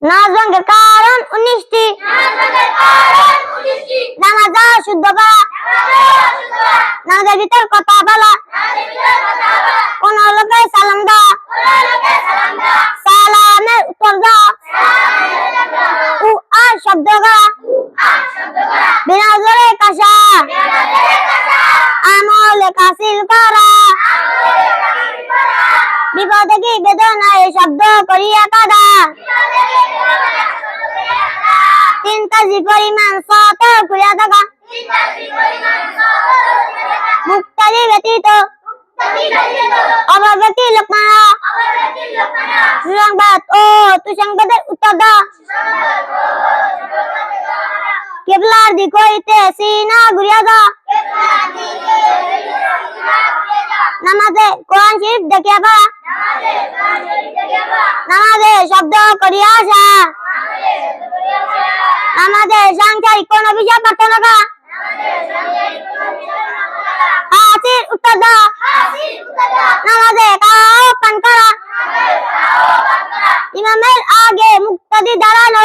নাজভঙ্গের কারণ 19টি। নামাজ শুদ্ধ করা, নামাজের ভিতর কথা বলা, কোন লোকে সালাম দেওয়া, সালামের উত্তর দেওয়া, উ আ শব্দ করা, বিনা জোরে কাশা, আমলে কাসিল করা, বিপদে কি বেদনায় শব্দ করিয়া কাদা, তিন কেজি পরিমাণ সত করিয়া থাকা, মুক্তাদি ব্যতীত অপর ব্যক্তি লোকমানা, সুসংবাদ ও তুসংবাদের উত্তর দাও, কিবলার দিক হইতে সিনা ঘুরিয়া দাও, নামাজে কোরআন শরীফ দেখিয়া পড়া, নামাজে শব্দ করিয়া আসা, নামাজে সাংসারিক কোন বিষয় প্রার্থনা করা, হাসির উত্তর দাও, নামাজে কাও পান করা, ইমামের আগে মুক্তাদি দাঁড়ানো।